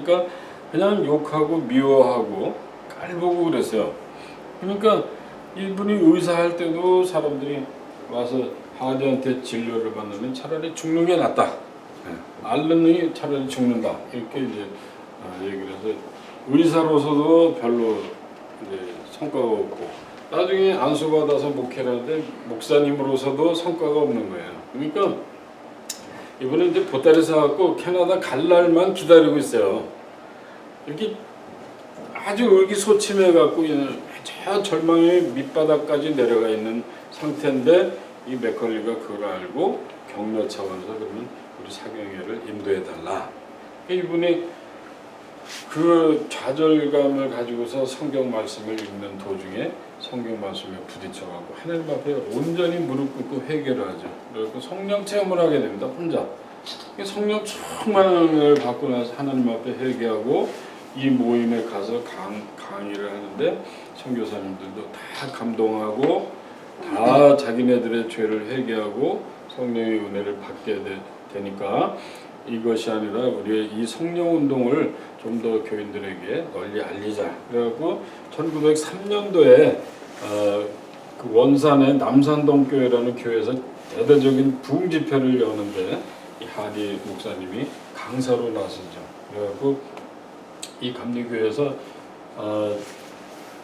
그러니까 그냥 욕하고 미워하고 깔보고 그랬어요. 그러니까 이분이 의사할 때도 사람들이 와서 하디한테 진료를 받으면 차라리 죽는 게 낫다. 앓는 놈이 차라리 죽는다. 이렇게 이제 얘기를 해서 의사로서도 별로 이제 성과가 없고 나중에 안수받아서 목회를 하는데 목사님으로서도 성과가 없는 거예요. 그러니까 이분은 이제 보따리 사갖고 캐나다 갈 날만 기다리고 있어요. 이렇게 아주 의기소침해갖고 저 절망의 밑바닥까지 내려가 있는 상태인데 이 맥컬리가 그걸 알고 격려 차원에서 그러면 우리 사경회를 인도해달라. 이분이 그 좌절감을 가지고서 성경 말씀을 읽는 도중에 성경 말씀에 부딪혀가고 하나님 앞에 온전히 무릎 꿇고 회개를 하죠. 그리고 성령 체험을 하게 됩니다. 혼자. 성령 충만을 받고 나서 하나님 앞에 회개하고 이 모임에 가서 강의를 하는데 선교사님들도 다 감동하고 다 자기네들의 죄를 회개하고 성령의 은혜를 받게 되니까 이것이 아니라 우리의 이 성령 운동을 좀 더 교인들에게 널리 알리자. 그래갖고 1903년도에 그 원산의 남산동 교회라는 교회에서 대대적인 부흥 집회를 여는데 이 하디 목사님이 강사로 나서죠. 그래갖고 이 감리교회에서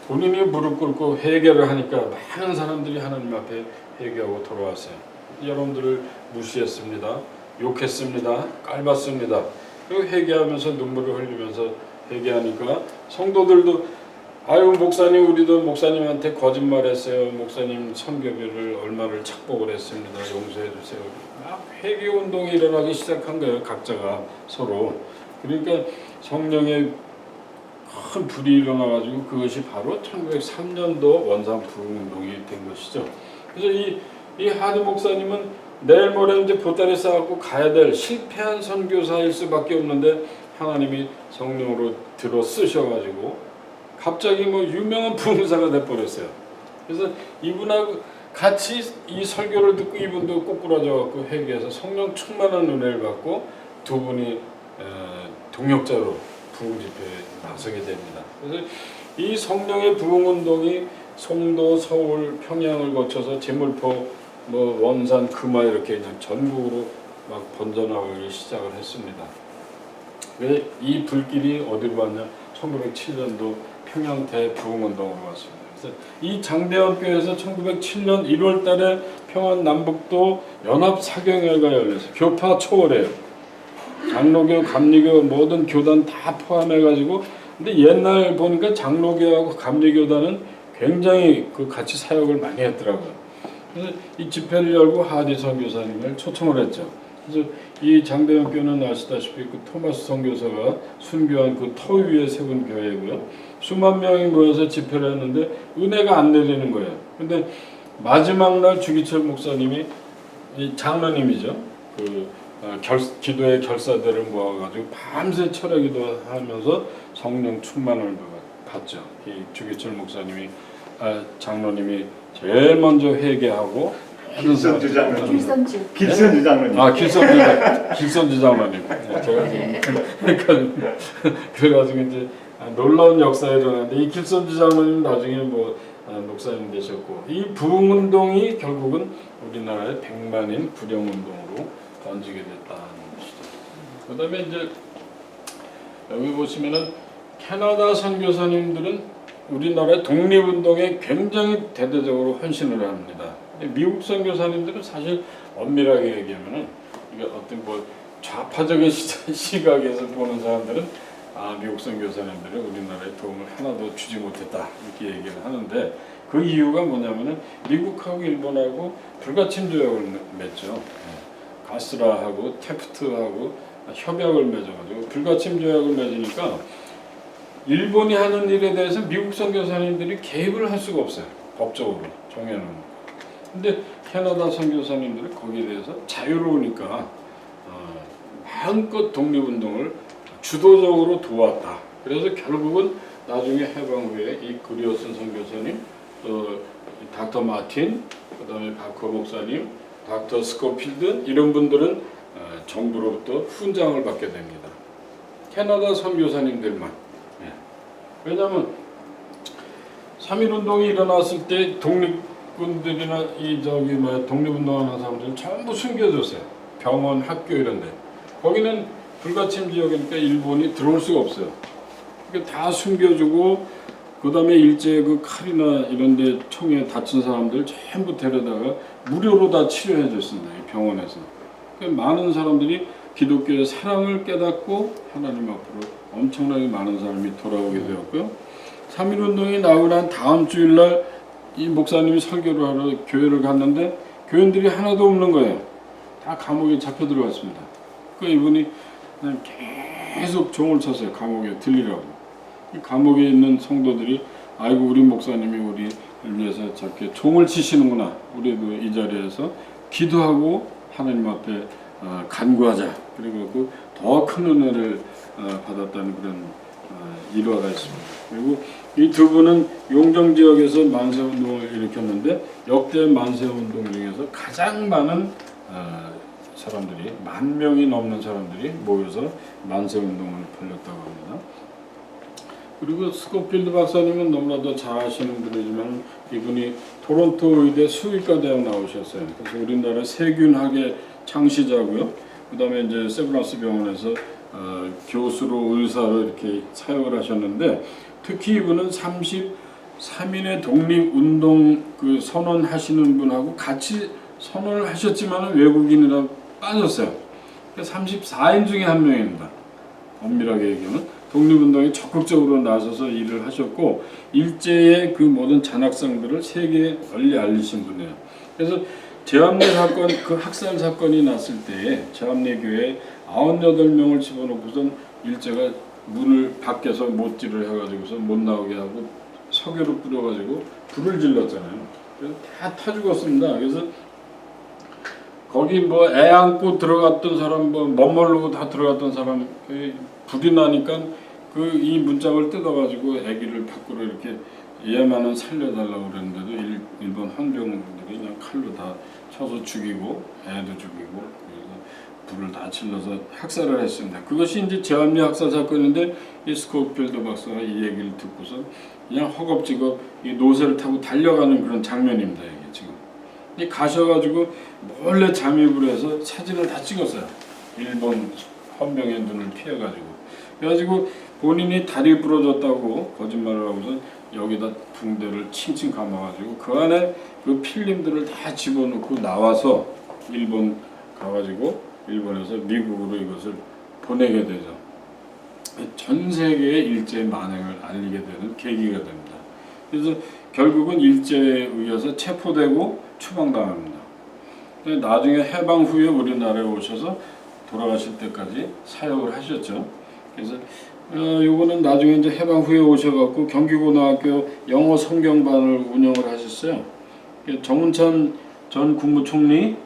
본인이 무릎 꿇고 회개를 하니까 많은 사람들이 하나님 앞에 회개하고 돌아왔어요. 여러분들을 무시했습니다. 욕했습니다. 깔봤습니다. 그리고 회개하면서 눈물을 흘리면서 회개하니까 성도들도 아유 목사님 우리도 목사님한테 거짓말했어요. 목사님 선교비를 얼마를 착복을 했습니다. 용서해 주세요. 막 회개 운동이 일어나기 시작한 거예요. 각자가 서로. 그러니까 성령의 큰 불이 일어나가지고 그것이 바로 1903년도 원산 부흥 운동이 된 것이죠. 그래서 이 하디 목사님은 내일 모레 이제 보따리 싸갖고 가야 될 실패한 선교사일 수밖에 없는데 하나님이 성령으로 들어 쓰셔가지고 갑자기 뭐 유명한 부흥사가 돼버렸어요. 그래서 이분하고 같이 이 설교를 듣고 이분도 꼬꾸라져갖고 회개해서 성령 충만한 은혜를 받고 두 분이 동역자로 부흥 집회에 나서게 됩니다. 그래서 이 성령의 부흥 운동이 송도, 서울, 평양을 거쳐서 제물포, 뭐 원산, 금화 이렇게 그냥 전국으로 막 번져나가기 시작을 했습니다. 왜 이 불길이 어디로 왔냐? 1907년도 평양 대부흥운동으로 왔습니다. 그래서 이 장대원 교회에서 1907년 1월달에 평안 남북도 연합 사경회가 열렸어요. 교파 초월해요. 장로교, 감리교 모든 교단 다 포함해가지고 근데 옛날 보니까 장로교하고 감리교단은 굉장히 그 같이 사역을 많이 했더라고요. 그래서 이 집회를 열고 하디 선교사님을 초청을 했죠. 그래서 이 장대원 교회는 아시다시피 그 토마스 선교사가 순교한 그 터 위에 세운 교회고요. 수만 명이 모여서 집회를 했는데 은혜가 안 내리는 거예요. 근데 마지막 날 주기철 목사님이 이 장로님이죠. 그 기도의 결사대를 모아가지고 밤새 철야 기도하면서 성령 충만을 받죠. 이 주기철 목사님이 장로님이 제일 먼저 회개하고 길선주 장로님. 길선주. 길선주 장로님. 길선주 장로님. 제가 지금 그래가지고 이제 놀라운 역사가 일어났는데 이 길선주 장로님 나중에 뭐 목사님 되셨고 이 부흥 운동이 결국은 우리나라의 100만인 구령 운동으로 번지게 됐다는 것이죠. 그다음에 이제 여기 보시면은 캐나다 선교사님들은 우리나라의 독립운동에 굉장히 대대적으로 헌신을 합니다. 미국 선교사님들은 사실 엄밀하게 얘기하면은 이게 어떤 뭐 좌파적인 시각에서 보는 사람들은 미국 선교사님들은 우리나라에 도움을 하나도 주지 못했다 이렇게 얘기를 하는데 그 이유가 뭐냐면은 미국하고 일본하고 불가침 조약을 맺죠. 가스라하고 테프트하고 협약을 맺어가지고 불가침 조약을 맺으니까 일본이 하는 일에 대해서 미국 선교사님들이 개입을 할 수가 없어요. 법적으로 정해놓은. 근데 캐나다 선교사님들은 거기에 대해서 자유로우니까 마음껏 독립운동을 주도적으로 도왔다. 그래서 결국은 나중에 해방 후에 이 그리어슨 선교사님, 또 닥터 마틴, 그 다음에 바커 목사님, 닥터 스코필드 이런 분들은 정부로부터 훈장을 받게 됩니다. 캐나다 선교사님들만. 예. 왜냐하면 3.1운동이 일어났을 때 독립군들이나 독립운동하는 사람들은 전부 숨겨졌어요. 병원, 학교 이런 데. 거기는 불가침 지역이니까 일본이 들어올 수가 없어요. 그러니까 다 숨겨주고 그 다음에 일제 그 칼이나 이런 데 총에 다친 사람들 전부 데려다가 무료로 다 치료해 줬습니다. 이 병원에서. 그러니까 많은 사람들이 기독교의 사랑을 깨닫고 하나님 앞으로 엄청나게 많은 사람이 돌아오게 되었고요. 3.1운동이 나오고 난 다음 주일날 이 목사님이 설교를 하러 교회를 갔는데 교인들이 하나도 없는 거예요. 다 감옥에 잡혀 들어갔습니다. 그 이분이 그냥 계속 종을 쳤어요. 감옥에 들리라고. 이 감옥에 있는 성도들이 아이고 우리 목사님이 우리를 위해서 저렇게 종을 치시는구나. 우리도 이 자리에서 기도하고 하나님 앞에 간구하자. 그리고 더 큰 은혜를 받았다는 그런 일화가 있습니다. 그리고 이 두 분은 용정 지역에서 만세운동을 일으켰는데 역대 만세운동 중에서 가장 많은 사람들이 10,000명이 넘는 사람들이 모여서 만세운동을 벌였다고 합니다. 그리고 스코필드 박사님은 너무나도 잘 아시는 분이지만 이분이 토론토 의대 수의과 대학 나오셨어요. 그래서 우리나라 세균학의 창시자고요. 그다음에 이제 세브란스 병원에서 교수로 의사로 이렇게 사역을 하셨는데 특히 이분은 33인의 독립운동 그 선언하시는 분하고 같이 선언을 하셨지만 외국인이라 빠졌어요. 34인 중에 한 명입니다. 엄밀하게 얘기하면 독립운동에 적극적으로 나서서 일을 하셨고 일제의 그 모든 잔학상들을 세계에 널리 알리신 분이에요. 그래서 제암내 사건, 그 학살 사건이 났을 때에 제암내 교회에 98명을 집어넣고선 일제가 문을 밖에서 못질을 해가지고서 못 나오게 하고 석유를 뿌려가지고 불을 질렀잖아요. 그래서 다 타 죽었습니다. 그래서 거기 뭐 애 안고 들어갔던 사람, 뭐 멋모르고 다 들어갔던 사람 불이 나니까 그 이 문짝을 뜯어가지고 아기를 밖으로 이렇게 얘만은 살려달라고 그랬는데도 일본 헌병들이 그냥 칼로 다 쳐서 죽이고 애도 죽이고 그래서 불을 다 질러서 학살을 했습니다. 그것이 이제 제암리 학살 사건인데 이 스코필드 박사가 이 얘기를 듣고서 그냥 허겁지겁 이 노새를 타고 달려가는 그런 장면입니다. 이게 지금 이 가셔가지고 몰래 잠입을 해서 사진을 다 찍었어요. 일본 헌병의 눈을 피해가지고 그래가지고 본인이 다리 부러졌다고 거짓말을 하고서 여기다 붕대를 칭칭 감아가지고 그 안에 그 필름들을 다 집어넣고 나와서 일본 가가지고 일본에서 미국으로 이것을 보내게 되죠. 전 세계에 일제 만행을 알리게 되는 계기가 됩니다. 그래서 결국은 일제에 의해서 체포되고 추방당합니다. 나중에 해방 후에 우리나라에 오셔서 돌아가실 때까지 사역을 하셨죠. 그래서 요거는 나중에 이제 해방 후에 오셔갖고 경기고등학교 영어 성경반을 운영을 하셨어요. 정운찬 전 국무총리,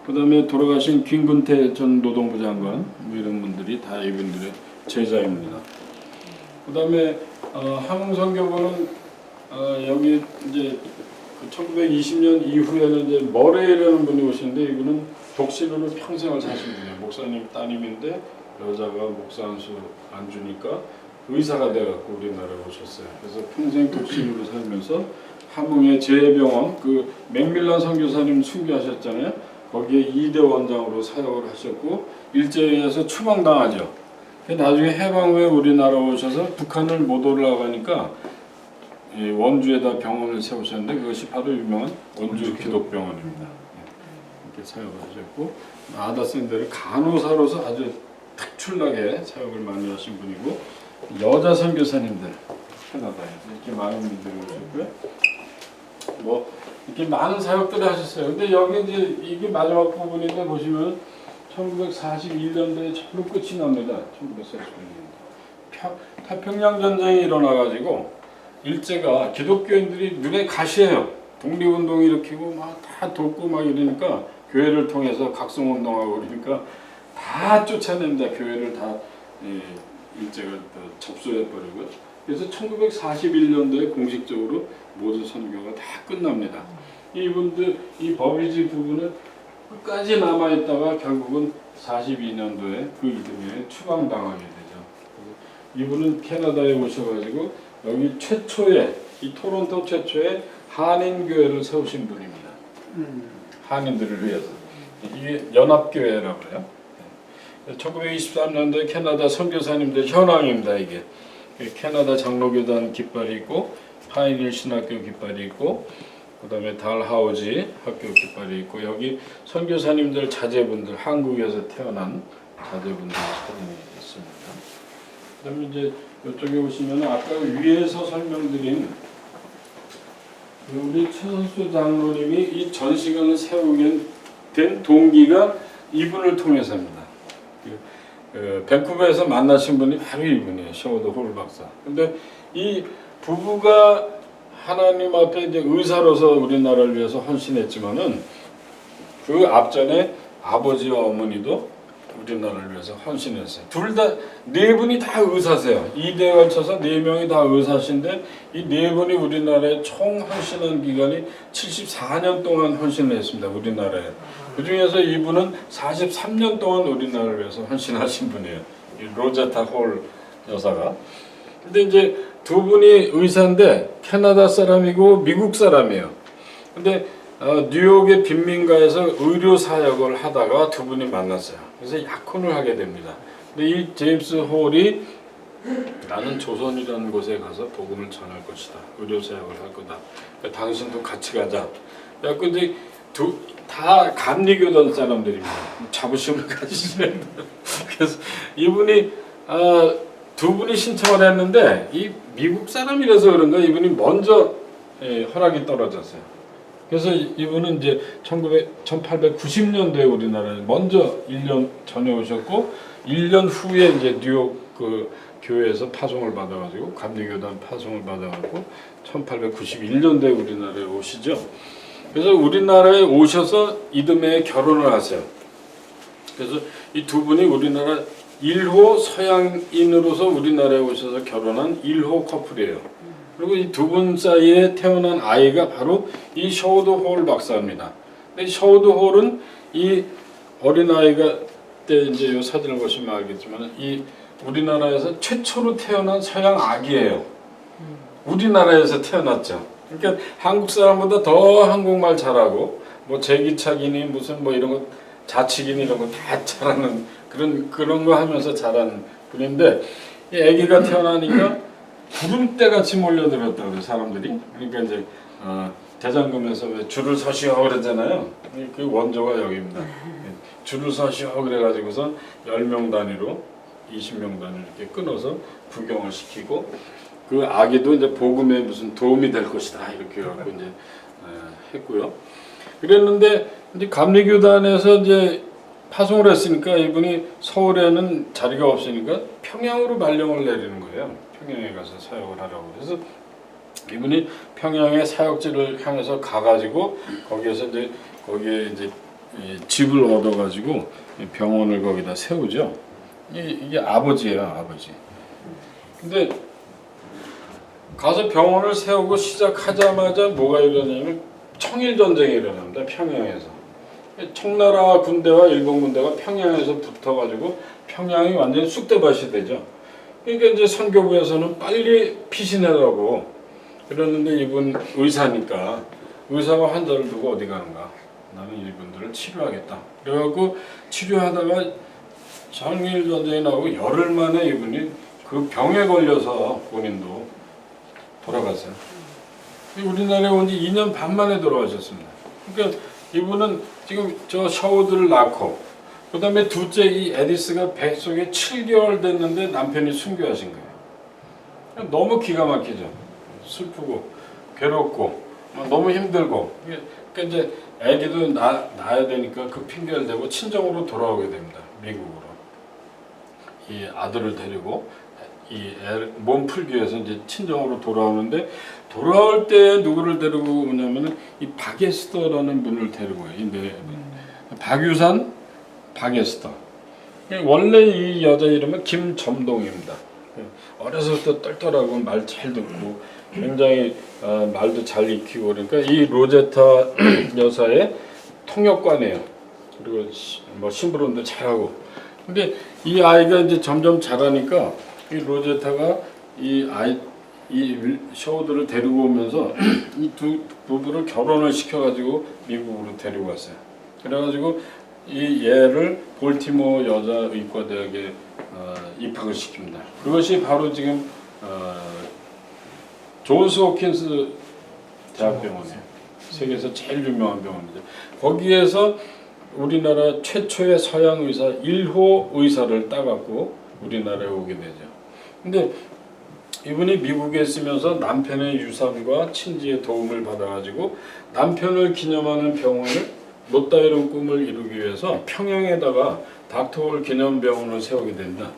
그다음에 돌아가신 김근태 전 노동부 장관 뭐 이런 분들이 다 이분들의 제자입니다. 그다음에 한국선교부는 여기 이제 1920년 이후에는 이제 머레이라는 분이 오시는데 이분은 독신으로 평생을 사신 분이에요. 목사님 따님인데 여자가 목사 안수 안 주니까 의사가 돼갖고 우리나라에 오셨어요. 그래서 평생 독신으로 살면서 함흥의 제해병원 그 맥밀런 선교사님 순교하셨잖아요. 거기에 2대 원장으로 사역을 하셨고 일제에 의해서 추방당하죠. 나중에 해방 후에 우리나라 오셔서 북한을 못 올라가니까 원주에다 병원을 세우셨는데 그것이 바로 유명한 원주 기독병원입니다. 이렇게 사역을 하셨고 아다센데를 간호사로서 아주 특출나게 사역을 많이 하신 분이고 여자 선교사님들 캐나다에서 이렇게 많은 분들이 오셨고요. 뭐 이렇게 많은 사역들을 하셨어요. 근데 여기 이제 이게 마지막 부분인데 보시면 1941년도에 전부 끝이 납니다. 1941년도太平양 전쟁이 일어나가지고 일제가 기독교인들이 눈에 가시해요. 독립운동 일으키고 막 다 돕고 막 이러니까 교회를 통해서 각성운동하고 그러니까 다 쫓아냅니다. 교회를 다 일제가 접수해버리고 그래서 1941년도에 공식적으로 모든 선교가 다 끝납니다. 이분들 이 버비지 부부는 끝까지 남아있다가 결국은 42년도에 그 이듬해에 추방당하게 되죠. 이분은 캐나다에 오셔가지고 여기 최초의 이 토론토 최초의 한인 교회를 세우신 분입니다. 한인들을 위해서 이게 연합교회라고 그래요. 1923년도에 캐나다 선교사님들 현황입니다. 이게 캐나다 장로교단 깃발이 있고 파이닐 신학교 깃발이 있고 그다음에 달하우지 학교 깃발이 있고 여기 선교사님들 자제분들 한국에서 태어난 자제분들 사진이 있습니다. 그다음에 이제 이쪽에 보시면 아까 위에서 설명드린 우리 최선수 장로님이 이 전시관을 세우게 된 동기가 이분을 통해서입니다. 밴쿠버에서 만나신 분이 바로 이분이에요. 셔워드 홀 박사. 근데 이 부부가 하나님 앞에 이제 의사로서 우리나라를 위해서 헌신했지만은 그 앞전에 아버지와 어머니도 우리나라를 위해서 헌신했어요. 둘 다 네 분이 다 의사세요. 2대에 걸쳐서 네 명이 다 의사신데 이 네 분이 우리나라에 총 헌신한 기간이 74년 동안 헌신을 했습니다. 우리나라에. 그 중에서 이분은 43년 동안 우리나라를 위해서 헌신하신 분이에요. 이 로제타 홀 여사가. 근데 이제 두 분이 의사인데 캐나다 사람이고 미국 사람이에요. 근데 뉴욕의 빈민가에서 의료 사역을 하다가 두 분이 만났어요. 그래서 약혼을 하게 됩니다. 근데 이 제임스 홀이 나는 조선이라는 곳에 가서 복음을 전할 것이다. 의료 사역을 할 거다. 그러니까 당신도 같이 가자. 그래서 이제 다 감리교단 사람들입니다. 자부심을 가지시는. 그래서 이분이 두 분이 신청을 했는데 이 미국 사람이라서 그런가 이분이 먼저 허락이 떨어졌어요. 그래서 이분은 이제 1890년도에 우리나라에 먼저 1년 전에 오셨고 1년 후에 이제 뉴욕 그 교회에서 파송을 받아가지고 감리교단 파송을 받아가지고 1891년도에 우리나라에 오시죠. 그래서 우리나라에 오셔서 이듬해 결혼을 하세요. 그래서 이 두 분이 우리나라 1호 서양인으로서 우리나라에 오셔서 결혼한 1호 커플이에요. 그리고 이 두 분 사이에 태어난 아이가 바로 이 셔워드 홀 박사입니다. 근데 셔워드 홀은 이 어린아이가 때 이제 이 사진을 보시면 알겠지만 이 우리나라에서 최초로 태어난 서양 아기예요. 우리나라에서 태어났죠. 그러니까 한국 사람보다 더 한국말 잘하고 뭐 제기차기니 무슨 뭐 이런 거 자치기니 이런 거 다 잘하는 그런 거 하면서 자란 분인데 이 아기가 태어나니까 구름대 같이 몰려들었다고 사람들이. 그러니까 이제 대장금에서 왜 줄을 서시오 그러잖아요. 그 원조가 여기입니다. 줄을 서시오 그래가지고서 10명 단위로 20명 단위로 이렇게 끊어서 구경을 시키고 그 아기도 이제 복음에 무슨 도움이 될 것이다 이렇게 해갖고 이제 했고요. 그랬는데 이제 감리교단에서 이제 파송을 했으니까 이분이 서울에는 자리가 없으니까 평양으로 발령을 내리는 거예요. 평양에 가서 사역을 하라고. 그래서 이분이 평양의 사역지를 향해서 가가지고 거기에 이제 집을 얻어가지고 병원을 거기다 세우죠. 이게 아버지예요, 아버지. 근데 가서 병원을 세우고 시작하자마자 뭐가 일어나냐면 청일 전쟁이 일어납니다. 평양에서. 청나라 군대와 일본 군대가 평양에서 붙어가지고 평양이 완전히 쑥대밭이 되죠. 그러니까 이제 선교부에서는 빨리 피신하라고 그러는데 이분 의사니까 의사가 환자를 두고 어디 가는가? 나는 이분들을 치료하겠다. 그래갖고 치료하다가 청일 전쟁이 나오고 열흘 만에 이분이 그 병에 걸려서 본인도 돌아갔어요. 우리나라에 온 지 2년 반 만에 돌아가셨습니다. 그러니까 이분은 지금 저 셔워드를 낳고 그 다음에 둘째 이 에디스가 뱃속에 7개월 됐는데 남편이 순교하신 거예요. 너무 기가 막히죠. 슬프고 괴롭고 너무 힘들고 그러니까 이제 애기도 낳아야 되니까 그 핑계를 대고 친정으로 돌아오게 됩니다. 미국으로. 이 아들을 데리고 이 몸 풀기 위해서 이제 친정으로 돌아오는데 돌아올 때 누구를 데리고 오냐면은 이 박에스터라는 분을 데리고 와요. 박유산 박에스터. 원래 이 여자 이름은 김점동입니다. 어려서부터 똘똘하고 말 잘 듣고 굉장히 말도 잘 익히고 그러니까 이 로제타 여사의 통역관이에요. 그리고 뭐 심부름도 잘하고. 근데 이 아이가 이제 점점 자라니까 이 로제타가 이 셔우드를 데리고 오면서 이 두 부부를 결혼을 시켜가지고 미국으로 데리고 왔어요. 그래가지고 이 얘를 볼티모어 여자의과대학에 입학을 시킵니다. 그것이 바로 지금 존스 홉킨스 대학병원이에요. 세계에서 제일 유명한 병원이죠. 거기에서 우리나라 최초의 서양 의사 1호 의사를 따갖고 우리나라에 오게 되죠. 근데 이분이 미국에 있으면서 남편의 유산과 친지의 도움을 받아가지고 남편을 기념하는 병원을 롯다 이룬 꿈을 이루기 위해서 평양에다가 닥터월 기념병원을 세우게 된다.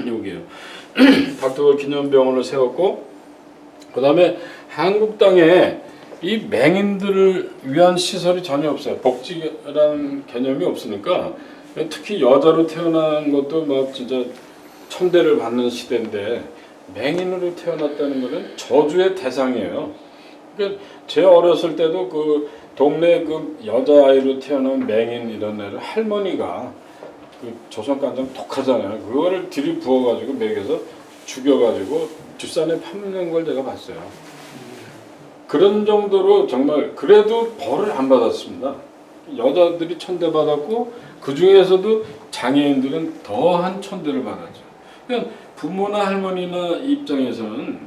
여기에요. 닥터월 기념병원을 세웠고 그 다음에 한국 땅에 이 맹인들을 위한 시설이 전혀 없어요. 복지라는 개념이 없으니까 특히 여자로 태어난 것도 막 진짜 천대를 받는 시대인데 맹인으로 태어났다는 것은 저주의 대상이에요. 그러니까 제 어렸을 때도 그 동네 그 여자아이로 태어난 맹인 이런 애를 할머니가 그 조선간장 독하잖아요. 그거를 들이부어가지고 먹여서 죽여가지고 뒷산에 파는 걸 제가 봤어요. 그런 정도로 정말 그래도 벌을 안 받았습니다. 여자들이 천대받았고 그 중에서도 장애인들은 더한 천대를 받았죠. 그러니까 부모나 할머니나 입장에서는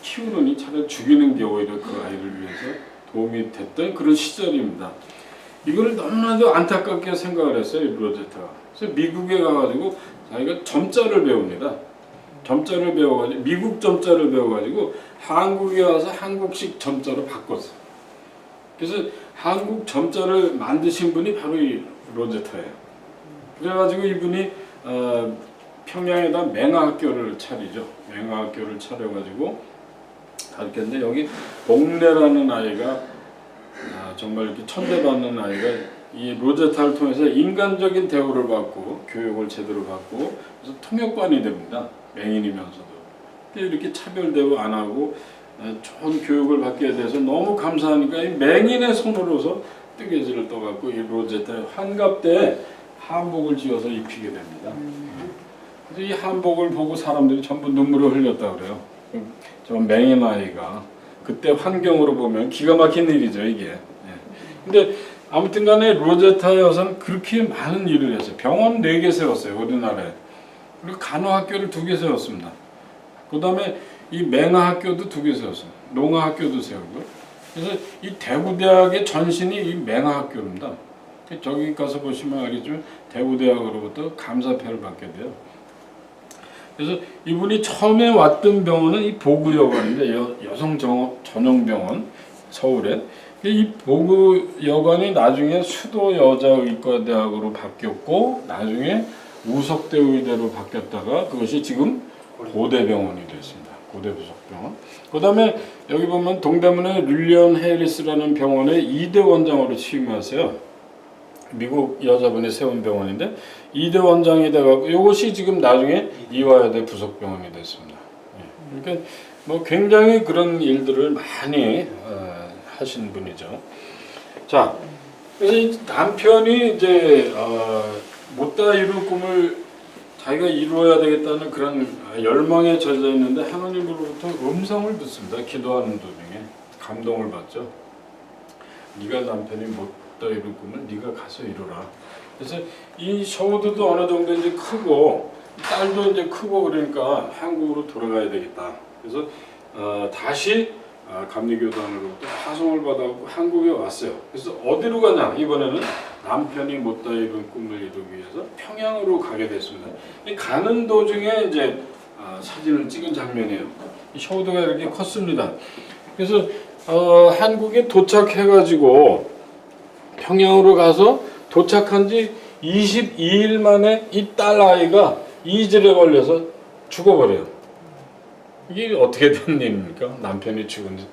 키우느니 차라리 죽이는 게 오히려 그 아이를 위해서 도움이 됐던 그런 시절입니다. 이거를 너무나도 안타깝게 생각을 했어요, 로제타가. 그래서 미국에 가가지고 자기가 점자를 배웁니다. 점자를 배워가지고 미국 점자를 배워가지고 한국에 와서 한국식 점자로 바꿨어. 그래서 한국 점자를 만드신 분이 바로 이 로제타예요. 그래가지고 이분이 평양에다 맹아학교를 차리죠. 맹아학교를 차려가지고 가르쳤는데 여기 복례라는 아이가 정말 이렇게 천대받는 아이가 이 로제타를 통해서 인간적인 대우를 받고 교육을 제대로 받고 그래서 통역관이 됩니다. 맹인이면서도 이렇게 차별 대우 안 하고 좋은 교육을 받게 돼서 너무 감사하니까 이 맹인의 손으로서 뜨개질을 떠갖고 이 로제타의 환갑 때 한복을 지어서 입히게 됩니다. 그래서 이 한복을 보고 사람들이 전부 눈물을 흘렸다 그래요. 저 맹인 아이가 그때 환경으로 보면 기가 막힌 일이죠 이게. 근데 아무튼간에 로제타 여사는 그렇게 많은 일을 했어요. 병원 4개 세웠어요 우리나라에. 그리고 간호학교를 2개 세웠습니다. 그 다음에 이 맹아학교도 2개 세웠어요. 농아학교도 세우고. 그래서 이 대구대학의 전신이 이 맹아학교입니다. 저기 가서 보시면 알겠지만 대구대학으로부터 감사패를 받게 돼요. 그래서 이분이 처음에 왔던 병원은 이 보구여관인데 여성 전용 병원 서울에. 이 보구여관이 나중에 수도여자의과대학으로 바뀌었고 나중에 우석대 의대로 바뀌었다가 그것이 지금 고대병원이 됐습니다. 고대부속병원. 그 다음에 여기 보면 동대문에 릴리언 해리스라는 병원의 2대 원장으로 취임하세요. 미국 여자분이 세운 병원인데 2대 원장이 돼갖고 이것이 지금 나중에 이화여대 부속병원이 됐습니다. 그러니까 뭐 굉장히 그런 일들을 많이 하신 분이죠. 자, 그래서 이 남편이 이제 못다 이룰 꿈을 자기가 이루어야 되겠다는 그런 열망에 젖어 있는데 하나님으로부터 음성을 듣습니다. 기도하는 도중에 감동을 받죠. 네가 남편이 못다 이룰 꿈을 네가 가서 이루라. 그래서 이 셔우드도 어느 정도 이제 크고 딸도 이제 크고 그러니까 한국으로 돌아가야 되겠다. 그래서 다시 감리교단으로부터 파송을 받아서 한국에 왔어요. 그래서 어디로 가냐? 이번에는 남편이 못다 이룬 꿈을 이루기 위해서 평양으로 가게 됐습니다. 이 가는 도중에 이제 사진을 찍은 장면이에요. 이 셔우드가 이렇게 컸습니다. 그래서 한국에 도착해가지고 평양으로 가서 도착한 지 22일 만에 이 딸 아이가 이질에 걸려서 죽어버려요. 이게 어떻게 된 일입니까? 남편이 죽은 지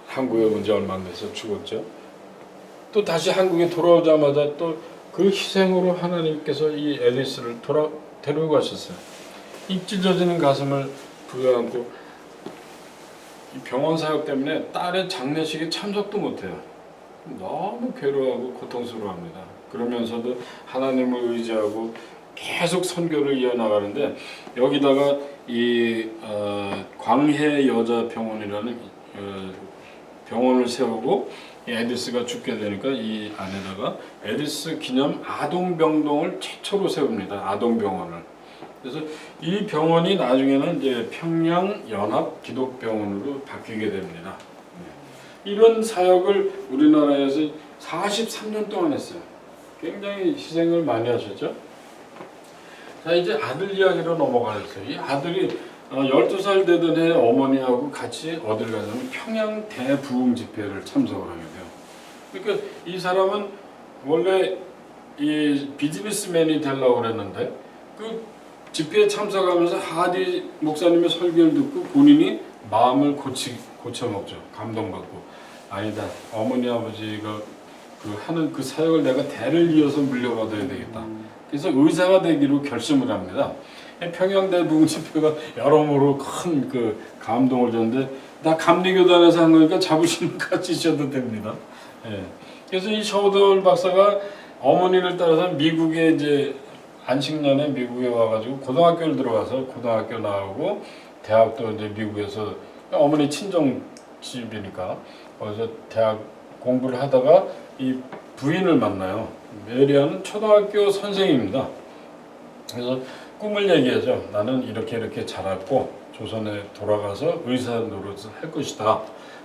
한국에 온 지 얼마 안 돼서 죽었죠. 또 다시 한국에 돌아오자마자 또 그 희생으로 하나님께서 이 앨리스를 데리고 가셨어요. 입 찢어지는 가슴을 부여안고 이 병원 사역 때문에 딸의 장례식에 참석도 못해요. 너무 괴로워하고 고통스러워합니다. 그러면서도 하나님을 의지하고 계속 선교를 이어나가는데 여기다가 이 광해 여자병원이라는 병원을 세우고 이 에디스가 죽게 되니까 이 안에다가 에디스 기념 아동병동을 최초로 세웁니다. 아동병원을. 그래서 이 병원이 나중에는 이제 평양연합기독병원으로 바뀌게 됩니다. 이런 사역을 우리나라에서 43년 동안 했어요. 굉장히 희생을 많이 하셨죠. 자, 이제 아들 이야기로 넘어가겠어요. 이 아들이 12살 되던 해 어머니하고 같이 어딜 가냐면 평양 대부흥 집회를 참석을 하게 돼요. 그러니까 이 사람은 원래 이 비즈니스맨이 되려고 그랬는데 그 집회에 참석하면서 하디 목사님의 설교를 듣고 본인이 마음을 고쳐먹죠. 감동받고 아니다. 어머니 아버지가 그 하는 그 사역을 내가 대를 이어서 물려받아야 되겠다. 그래서 의사가 되기로 결심을 합니다. 평양대 부흥집회가 여러모로 큰 그 감동을 줬는데 나 감리교단에서 한 거니까 자부심 가지셔도 됩니다. 예. 그래서 이 셔우덜 박사가 어머니를 따라서 미국에 이제 안식년에 미국에 와가지고 고등학교를 들어가서 고등학교 나오고 대학도 이제 미국에서 어머니 친정 집이니까 거기서 대학 공부를 하다가 이 부인을 만나요. 메리아는 초등학교 선생입니다. 그래서 꿈을 얘기하죠. 나는 이렇게 자랐고 조선에 돌아가서 의사 노릇을 할 것이다.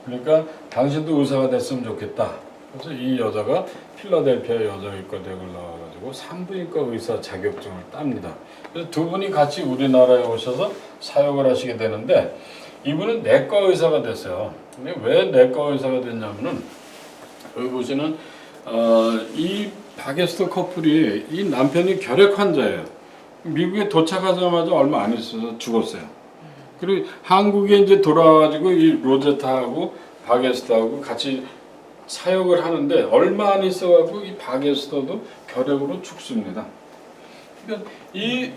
그러니까 당신도 의사가 됐으면 좋겠다. 그래서 이 여자가 필라델피아 여자의과대학을 나와가지고 산부인과 의사 자격증을 땁니다. 그래서 두 분이 같이 우리나라에 오셔서 사역을 하시게 되는데 이분은 내과 의사가 됐어요. 근데 왜 내과 의사가 됐냐면은 여기 보시는 이 바게스터 커플이 이 남편이 결핵 환자예요. 미국에 도착하자마자 얼마 안 있어서 죽었어요. 그리고 한국에 이제 돌아와가지고 이 로제타하고 바게스터하고 같이 사역을 하는데 얼마 안 있어가지고 이 바게스터도 결핵으로 죽습니다. 그러니까 이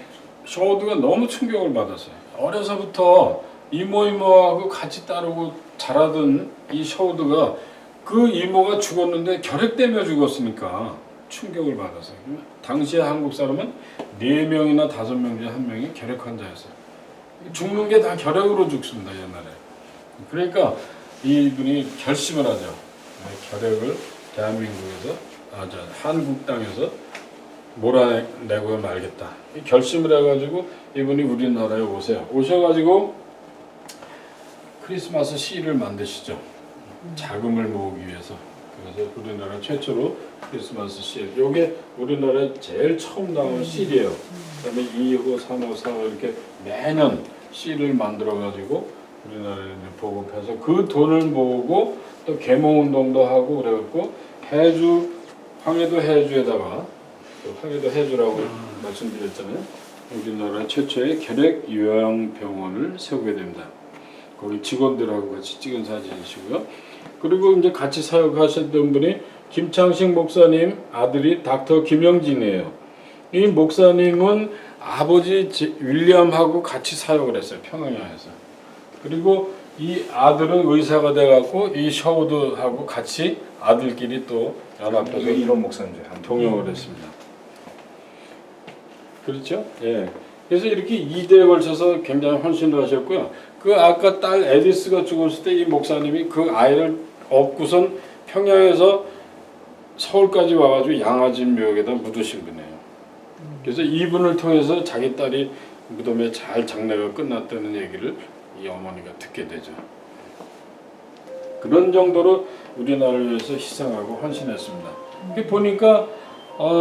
셔우드가 너무 충격을 받았어요. 어려서부터 이모하고 같이 따르고 자라던 이 셔우드가 그 이모가 죽었는데 결핵 때문에 죽었으니까 충격을 받았어요. 당시에 한국 사람은 4명이나 5명 중에 1명이 결핵 환자였어요. 죽는 게 다 결핵으로 죽습니다, 옛날에. 그러니까 이분이 결심을 하죠. 결핵을 대한민국에서, 한국 땅에서 몰아내고 말겠다. 결심을 해가지고 이분이 우리나라에 오세요. 오셔가지고 크리스마스 시를 만드시죠. 자금을 모으기 위해서. 그래서 우리나라 최초로 크리스마스 실. 요게 우리나라에 제일 처음 나온 실이에요. 그다음에 2호, 3호, 4호 이렇게 매년 실을 만들어가지고 우리나라에 보급해서 그 돈을 모으고 또 계몽운동도 하고 그래갖고 해주, 황해도 해주에다가 황해도 해주라고 말씀드렸잖아요. 우리나라 최초의 결핵 요양병원을 세우게 됩니다. 거기 직원들하고 같이 찍은 사진이시고요. 그리고 이제 같이 사역하셨던 분이 김창식 목사님 아들이 닥터 김영진이에요. 이 목사님은 아버지 윌리엄하고 같이 사역을 했어요. 평양에서. 그리고 이 아들은 의사가 돼갖고 이 셔우드하고 같이 아들끼리 또 연합해서 이런 목사님들 동역을 했습니다. 그렇죠? 예. 그래서 이렇게 2대에 걸쳐서 굉장히 헌신을 하셨고요. 그 아까 딸 에디스가 죽었을 때 이 목사님이 그 아이를 업고선 평양에서 서울까지 와가지고 양화진 묘역에다 묻으신 분이에요. 그래서 이분을 통해서 자기 딸이 무덤에 잘 장례가 끝났다는 얘기를 이 어머니가 듣게 되죠. 그런 정도로 우리나라를 위해서 희생하고 헌신했습니다. 보니까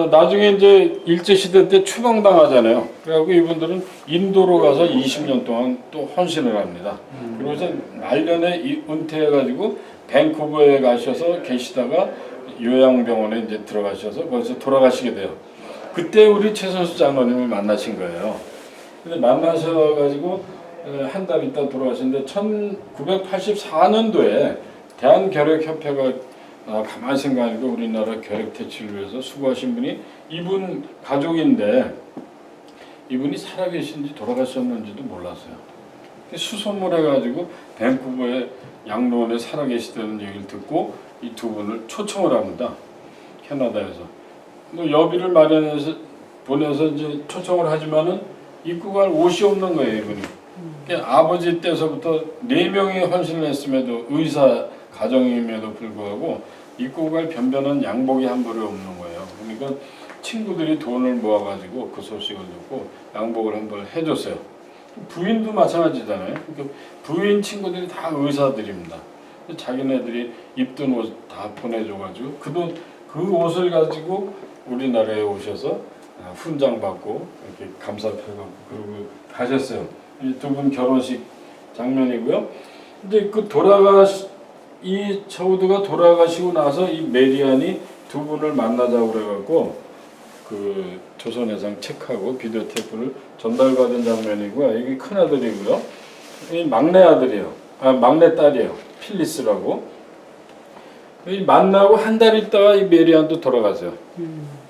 나중에 이제 일제시대 때 추방당하잖아요. 그래갖고 이분들은 인도로 가서 20년 동안 또 헌신을 합니다. 그리고 이제 말년에 은퇴해가지고 밴쿠버에 가셔서 계시다가 요양병원에 이제 들어가셔서 거기서 돌아가시게 돼요. 그때 우리 최선수 장로님을 만나신 거예요. 근데 만나셔가지고 한 달 있다 돌아가셨는데 1984년도에 대한결핵협회가 가만히 생각하니까 우리나라 결핵 퇴치를 위해서 수고하신 분이 이분 가족인데 이분이 살아계신지 돌아가셨는지도 몰랐어요. 수소문 해가지고 밴쿠버의 양로원에 살아계시다는 얘기를 듣고 이 두 분을 초청을 합니다. 캐나다에서. 뭐 여비를 마련해서 보내서 이제 초청을 하지만은 입고 갈 옷이 없는 거예요, 이분이. 그러니까 아버지 때서부터 4명이 헌신을 했음에도 의사 가정임에도 불구하고 입고 갈 변변한 양복이 한 벌이 없는 거예요. 그러니까 친구들이 돈을 모아가지고 그 소식을 듣고 양복을 한 벌 해줬어요. 부인도 마찬가지잖아요. 그러니까 부인 친구들이 다 의사들입니다. 자기네들이 입던 옷 다 보내줘가지고 그 옷을 가지고 우리나라에 오셔서 훈장 받고 이렇게 감사표하고 그러고 가셨어요. 이 두 분 결혼식 장면이고요. 근데 이 처우드가 돌아가시고 나서 이 메리안이 두 분을 만나자고 그래갖고 그 조선해상 책하고 비디오 테이프를 전달받은 장면이고요. 이게 큰 아들이고요. 이 막내 아들이에요. 막내 딸이에요. 필리스라고. 이 만나고 한 달 있다가 이 메리안도 돌아가세요.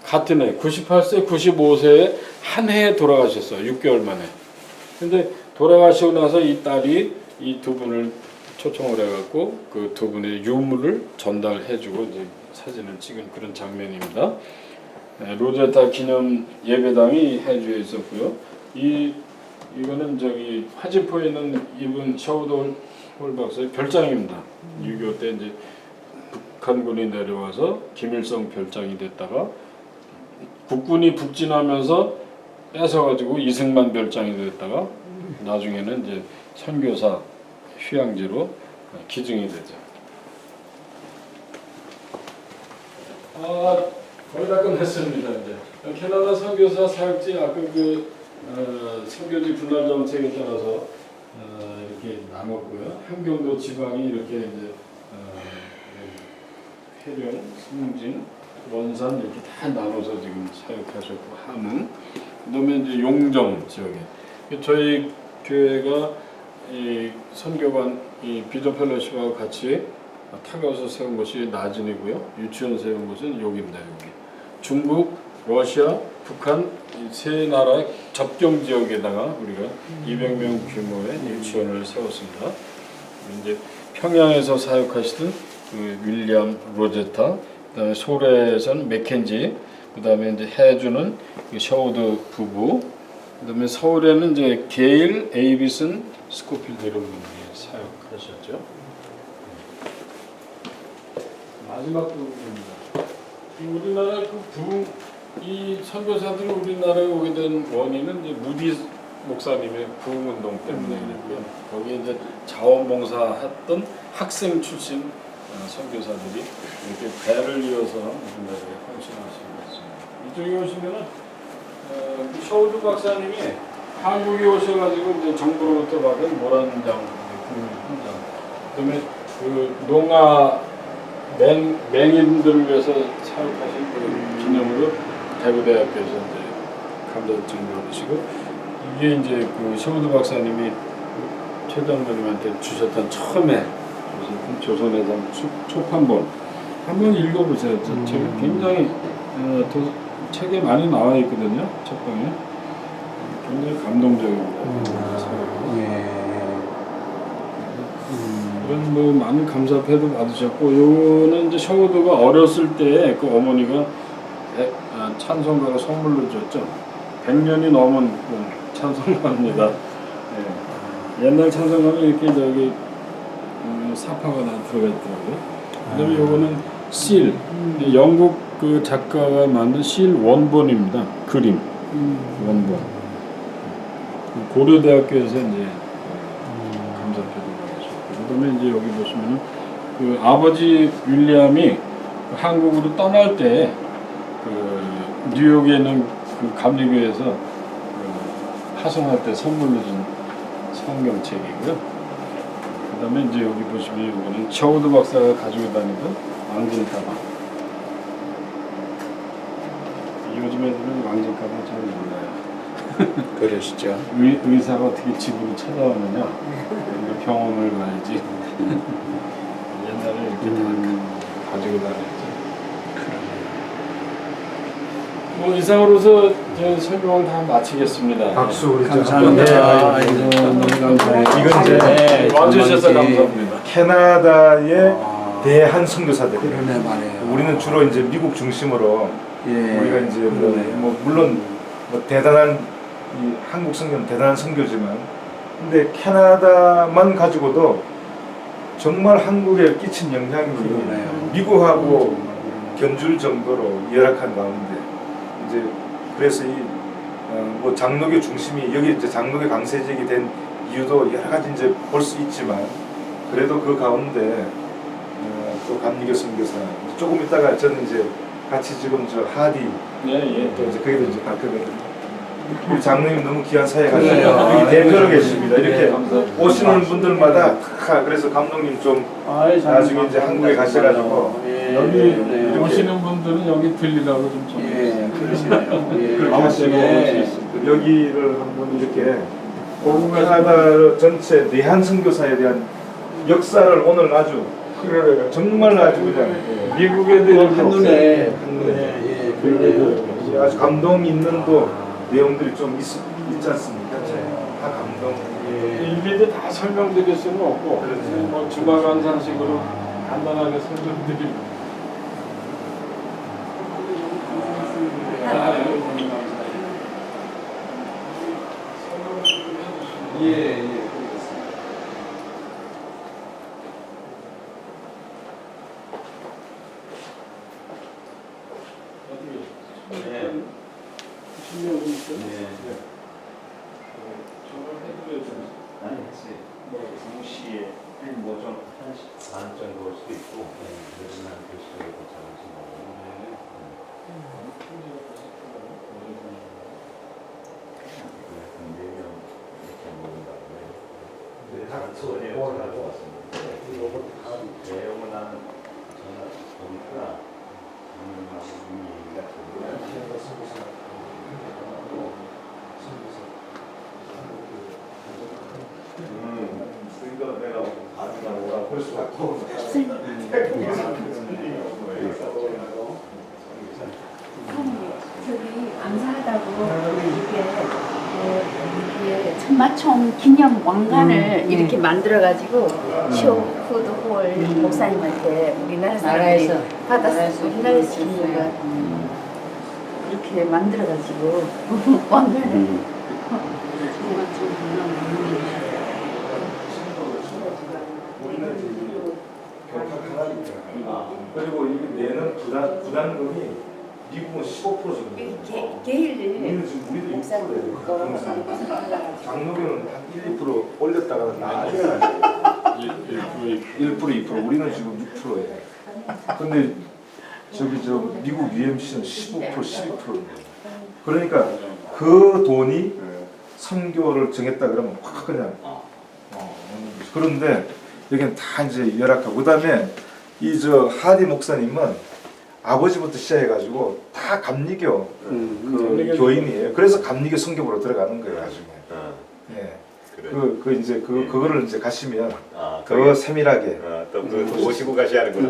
같은 해 98세, 95세에 한 해에 돌아가셨어요. 6개월 만에. 근데 돌아가시고 나서 이 딸이 이 두 분을 초청을 해갖고 그 두 분의 유물을 전달해주고 이제 사진을 찍은 그런 장면입니다. 로제타 기념 예배당이 해주에 있었고요. 이거는 저기 화지포에 있는 이분 샤우드 홀 박사의 별장입니다. 6.25 때 이제 북한군이 내려와서 김일성 별장이 됐다가 국군이 북진하면서 뺏어가지고 이승만 별장이 됐다가 나중에는 이제 선교사 휴양지로 기증이 되죠. 거의 다 끝냈습니다. 이제 캐나다 선교사 사역지 아까 선교지 분할 정책에 따라서 이렇게 나눴고요. 함경도 지방이 이렇게 이제 해령, 승진, 원산 이렇게 다 나눠서 지금 사역하셨고 함흥, 그다음에 이제 용정 지역에 저희 교회가 이 선교관 이 비전 펠로시하고 같이 타가서 세운 곳이 나진이고요. 유치원 세운 곳은 여기입니다. 여기 중국, 러시아, 북한 이 세 나라의 접경 지역에다가 우리가 200명 규모의 유치원을 세웠습니다. 이제 평양에서 사역하시던 그 윌리엄 로제타, 그다음에 소래에서는 맥켄지, 그다음에 이제 해주는 그 샤우드 부부, 그다음에 서울에는 이제 게일, 에이비슨, 스코필드 이런 분들이 사역하셨죠. 마지막 부분입니다. 우리나라 이 선교사들이 우리나라에 오게 된 원인은 이제 무디 목사님의 부흥운동 때문에 그랬고요. 거기에 이제 자원봉사했던 학생 출신 선교사들이 이렇게 배를 이어서 우리나라에 헌신하신 것입니다. 이쪽에 오시면은 샤우드 박사님이 한국에 오셔가지고 이제 정부로부터 받은 모란장, 국민훈장, 그다음에 그 농아 맹인들을 위해서 사역하신 그 기념으로 대구대학교에서 이제 감독증을 받으시고 이게 이제 그 샤우드 박사님이 최 장로님한테 주셨던 처음에 조선회장 초판본 한번 읽어보세요. 책 굉장히 책에 많이 나와 있거든요. 책방에 굉장히 감동적입니다. 이런 뭐 많은 감사패도 받으셨고 요거는 이제 샤우드가 어렸을 때 그 어머니가 찬송가를 선물로 줬죠. 100년이 넘은 찬송가입니다. 옛날 찬송가는 이렇게 저기 사파가 다 들어가 있더라고요. 그다음에 요거는 실, 영국 그 작가가 만든 실 원본입니다. 그림 원본. 고려대학교에서 이제 감사표도 받으셨고, 그다음에 이제 여기 보시면은 그 아버지 윌리엄이 한국으로 떠날 때 그 뉴욕에 있는 그 감리교에서 그 파송할 때 선물로 준 성경책이고요. 그다음에 이제 여기 보시면 이거는 샤우드 박사가 가지고 다니던 왕진 가방. 요즘 애들은 왕진 가방 잘 몰라요. 그러시죠. 의사가 어떻게 집으로 찾아오느냐? 병원을 가야지. 옛날에 이렇게 다 가지고 다녔죠. 뭐 이상으로서 저 설명을 다 마치겠습니다. 박수 우리 감사합니다. 너무 감사해요. 이건 이제 와주셔서 감사합니다. 캐나다의 대한 선교사들. 그러네 말이에요. 우리는 주로 이제 미국 중심으로 예. 우리가 이제 뭐 물론 뭐 대단한 이 한국 선교는 대단한 선교지만 근데 캐나다만 가지고도 정말 한국에 끼친 영향이 그러네요. 미국하고 견줄 정도로 열악한 가운데 이제 그래서 뭐 장로교 중심이 여기 이제 장로교 강세적이 된 이유도 여러 가지 이제 볼 수 있지만 그래도 그 가운데 또 감리교 선교사 조금 있다가 저는 이제 같이 지금 저 하디 예. 또 이제 거기도 이제 갈 거거든요. 우리 장로님 너무 귀한 사회가지고 그래요. 여기 대표로 계십니다. 이렇게 네, 감사합니다. 오시는 분들마다 다 그래서 감독님 좀 나중에 이제 한국에 가셔가지고 여기 네. 오시는 분들은 여기 들리라고 좀 예, 그러시네요. 예. 그렇게 하시고 예. 여기를 한번 이렇게 캐나다 전체 내한 선교사에 대한 역사를 오늘 아주 그래요. 정말 아주 그냥 미국 애들이 한눈에 한눈에 예, 그러네요. 아주 감동 있는 또 내용들이 좀 있지 않습니까? 다 감동. 일일이 다 설명드릴 수는 없고 그렇죠. 뭐 주마간산식으로 간단하게 설명드리고 예. 네. 신경 좀 있어요? 나는 했어요. 동시에 뭐좀 반 정도 올 수도 있고, 그러면 한 교수에 도착할지 모르겠는데, 네명 이렇게 모은다고요. 다 소리에 들어왔습니다. 내용을 나는 전화 보니까 이 얘기가 이거 내가 아주가 볼 수가 없고 저기 감사하다고 이게 천마총 기념 왕관을 이렇게 만들어가지고 쇼푸드 홀 목사님한테 우리나라 사람들이 나라에서 받았어. 우리나라에서 준 거가 이렇게 만들어가지고 왕관을 그리고 이게 내는 부담금이 미국은 15% 정도. 게일을 우리는 지금 우리도 6%예요. 목사님 장로교는 한 1, 2% 올렸다가 나중에 1%, 2%. 우리는 지금 6%예요. 근데 저기 저 미국 UMC는 15%, 12%예요. 그러니까 그 돈이 선교를 정했다 그러면 확 그냥 오는 거죠. 그런데 여기는 다 이제 열악하고 그다음에 이 저 하디 목사님은 아버지부터 시작해가지고 다 감리교 그 교인이에요. 그래서 감리교 성교부로 들어가는 거예요 나중에. 예. 그 이제 그거를 이제 가시면 더 세밀하게. 또 모시고 가셔야 하는구나.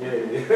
예.